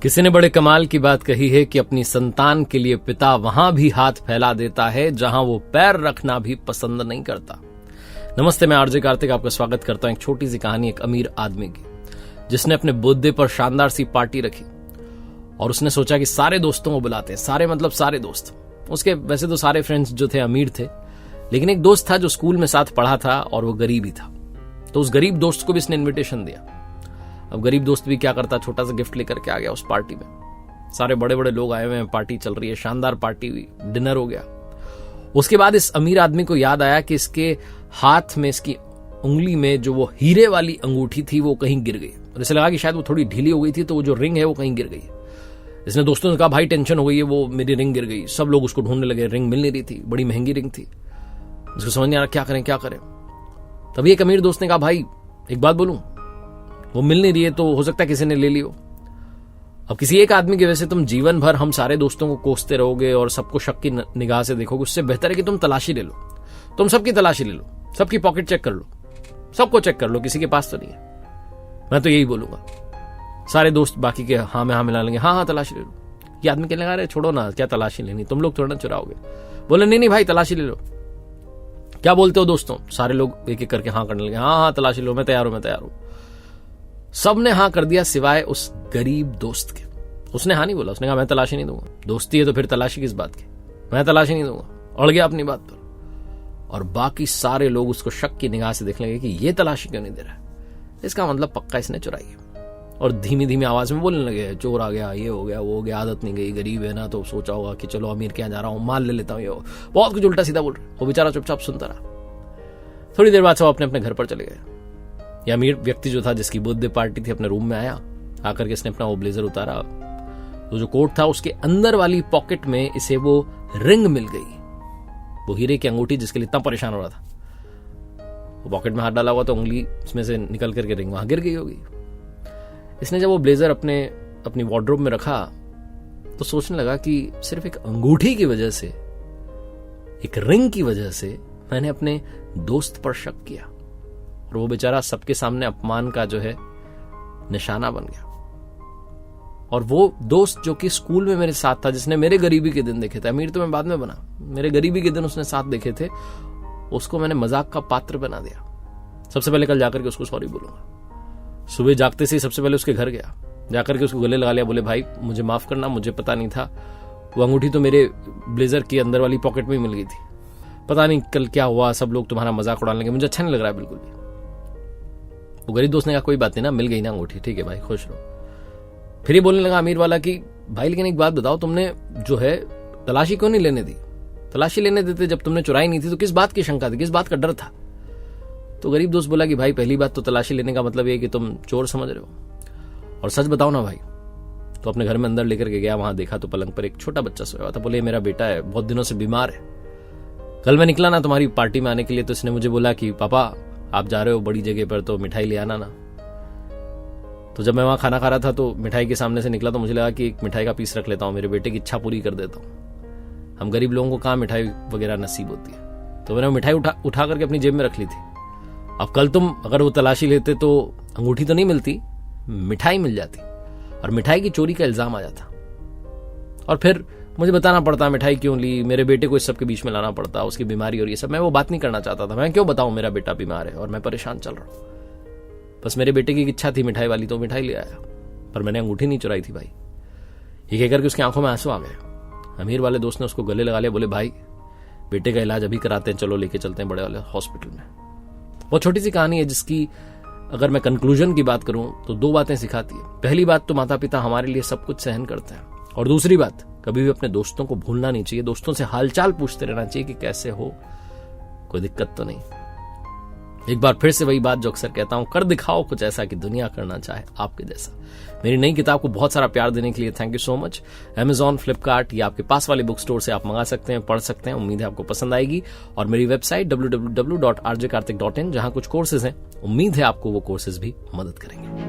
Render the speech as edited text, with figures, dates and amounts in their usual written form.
किसी ने बड़े कमाल की बात कही है कि अपनी संतान के लिए पिता वहां भी हाथ फैला देता है जहां वो पैर रखना भी पसंद नहीं करता। नमस्ते, मैं आरजे कार्तिक आपका स्वागत करता हूं एक छोटी सी कहानी एक अमीर आदमी की, जिसने अपने बर्थडे पर शानदार सी पार्टी रखी और उसने सोचा कि सारे दोस्तों को बुलाते हैं। सारे मतलब सारे दोस्त। उसके वैसे तो सारे फ्रेंड्स जो थे अमीर थे, लेकिन एक दोस्त था जो स्कूल में साथ पढ़ा था और वो गरीब ही था। तो उस गरीब दोस्त को भी इसने इन्विटेशन दिया। अब गरीब दोस्त भी क्या करता, छोटा सा गिफ्ट लेकर के आ गया उस पार्टी में। सारे बड़े बड़े लोग आए हुए हैं, पार्टी चल रही है, शानदार पार्टी हुई, डिनर हो गया। उसके बाद इस अमीर आदमी को याद आया कि इसके हाथ में, इसकी उंगली में जो वो हीरे वाली अंगूठी थी वो कहीं गिर गई और इसे लगा कि शायद वो थोड़ी ढीली हो गई थी, तो वो जो रिंग है वो कहीं गिर गई। इसने दोस्तों से कहा, भाई टेंशन हो गई है, वो मेरी रिंग गिर गई। सब लोग उसको ढूंढने लगे, रिंग मिल नहीं रही थी, बड़ी महंगी रिंग थी। उसको समझ नहीं आ रहा क्या करें। तभी एक अमीर दोस्त ने कहा, भाई एक बात बोलूं, वो मिल नहीं रही है तो हो सकता है किसी ने ले लियो। अब किसी एक आदमी की वजह से तुम जीवन भर हम सारे दोस्तों को कोसते रहोगे और सबको शक की निगाह से देखोगे। उससे बेहतर है कि तुम तलाशी ले लो, तुम सबकी तलाशी ले लो, सबकी पॉकेट चेक कर लो, सबको चेक कर लो, किसी के पास तो नहीं है। मैं तो यही बोलूंगा। सारे दोस्त बाकी के हाँ में हाँ मिला लेंगे, हाँ तलाशी ले लो। ये आदमी कहने लगा, अरे छोड़ो ना, क्या तलाशी लेनी, तुम लोग थोड़ा ना चुराओगे। बोले नहीं भाई तलाशी ले लो। क्या बोलते हो दोस्तों? सारे लोग एक एक करके हाँ करने लगे, हाँ तलाशी लो, मैं तैयार हूं। सबने हाँ कर दिया सिवाय उस गरीब दोस्त के। उसने हाँ नहीं बोला, उसने कहा मैं तलाशी नहीं दूंगा। दोस्ती है तो फिर तलाशी किस बात की, मैं तलाशी नहीं दूंगा। अड़ गया अपनी बात पर। और बाकी सारे लोग उसको शक की निगाह से देखने लगे कि ये तलाशी क्यों नहीं दे रहा है, इसका मतलब पक्का इसने चुराई है। और धीमी धीमी आवाज में बोलने लगे, चोर आ गया, ये हो गया, वो हो गया, आदत नहीं गई, गरीब है ना, तो सोचा होगा कि चलो अमीर के यहाँ जा रहा हूं, माल ले लेता हूं। ये बहुत कुछ उल्टा सीधा बोल रहे। वो बेचारा चुपचाप सुनता रहा। थोड़ी देर बाद सब अपने अपने घर पर चले गए। ये अमीर व्यक्ति जो था, जिसकी बर्थडे पार्टी थी, अपने रूम में आया। आकर के इसने अपना वो ब्लेजर उतारा, तो जो कोट था उसके अंदर वाली पॉकेट में इसे वो रिंग मिल गई, वो हीरे की अंगूठी जिसके लिए इतना परेशान हो रहा था। वो पॉकेट में हाथ डाला हुआ तो उंगली उसमें से निकल करके रिंग वहां गिर गई होगी। इसने जब वो ब्लेजर अपनी वार्डरोब में रखा तो सोचने लगा कि सिर्फ एक अंगूठी की वजह से, एक रिंग की वजह से मैंने अपने दोस्त पर शक किया और वो बेचारा सबके सामने अपमान का जो है निशाना बन गया। और वो दोस्त जो कि स्कूल में मेरे साथ था, जिसने मेरे गरीबी के दिन देखे थे, अमीर तो मैं बाद में बना, मेरे गरीबी के दिन उसने साथ देखे थे, उसको मैंने मजाक का पात्र बना दिया। सबसे पहले कल जाकर के उसको सॉरी बोलूंगा। सुबह जागते से सबसे पहले उसके घर गया, जाकर के उसको गले लगा लिया, बोले भाई मुझे माफ करना, मुझे पता नहीं था, वो अंगूठी तो मेरे ब्लेजर की अंदर वाली पॉकेट में ही मिल गई थी, पता नहीं कल क्या हुआ, सब लोग तुम्हारा मजाक उड़ाने लगे, मुझे अच्छा नहीं लग रहा है बिल्कुल भी। वो गरीब दोस्त ने कहा, कोई बात नहीं ना, मिल गई ना अंगूठी, ठीक है भाई, खुश रहो। फिर ये बोलने लगा अमीर वाला कि भाई लेकिन एक बात बताओ, तुमने जो है तलाशी क्यों नहीं लेने दी? तलाशी लेने देते जब तुमने चुराई नहीं थी तो किस बात की शंका थी, किस बात का डर था? तो गरीब दोस्त बोला कि भाई पहली बात तो तलाशी लेने का मतलब ये कि तुम चोर समझ रहे हो, और सच बताओ ना भाई। तो अपने घर में अंदर लेकर के गया, वहां देखा तो पलंग पर एक छोटा बच्चा सोया हुआ था। बोले मेरा बेटा है, बहुत दिनों से बीमार है। कल मैं निकला ना तुम्हारी पार्टी में आने के लिए, तो इसने मुझे बोला कि पापा आप जा रहे हो बड़ी जगह पर तो मिठाई ले आना ना। तो जब मैं वहां खाना खा रहा था तो मिठाई के सामने से निकला तो मुझे लगा कि एक मिठाई का पीस रख लेता हूं, मेरे बेटे की इच्छा पूरी कर देता हूं। हम गरीब लोगों को कहां मिठाई वगैरह नसीब होती है। तो मैंने मिठाई उठा करके अपनी जेब में रख ली थी। अब कल तुम अगर वो तलाशी लेते तो अंगूठी तो नहीं मिलती, मिठाई मिल जाती और मिठाई की चोरी का इल्जाम आ जाता, और फिर मुझे बताना पड़ता मिठाई क्यों ली, मेरे बेटे को इस सब के बीच में लाना पड़ता, उसकी बीमारी और ये सब। मैं वो बात नहीं करना चाहता था। मैं क्यों बताऊं मेरा बेटा बीमार है और मैं परेशान चल रहा हूं। बस मेरे बेटे की इच्छा थी मिठाई वाली, तो मिठाई ले आया, पर मैंने अंगूठी नहीं चुराई थी भाई। ये कहकर के उसकी आंखों में आंसू आ गए। अमीर वाले दोस्त ने उसको गले लगा लिया, बोले भाई बेटे का इलाज अभी कराते हैं, चलो लेके चलते हैं बड़े वाले हॉस्पिटल में। बहुत छोटी सी कहानी है, जिसकी अगर मैं कंक्लूजन की बात करूं तो दो बातें सिखाती है। पहली बात तो माता पिता हमारे लिए सब कुछ सहन करते हैं, और दूसरी बात, कभी भी अपने दोस्तों को भूलना नहीं चाहिए। दोस्तों से हालचाल पूछते रहना चाहिए कि कैसे हो, कोई दिक्कत तो नहीं। एक बार फिर से वही बात जो अक्सर कहता हूं, कर दिखाओ कुछ ऐसा कि दुनिया करना चाहे आपके जैसा। मेरी नई किताब को बहुत सारा प्यार देने के लिए thank you so much. Amazon, Flipkart या आपके पास वाले बुक स्टोर से आप मंगा सकते हैं, पढ़ सकते हैं। उम्मीद है आपको पसंद आएगी। और मेरी वेबसाइट www.rjkartik.in, जहां कुछ कोर्सेज हैं, उम्मीद है आपको वो कोर्सेज भी मदद करेंगे।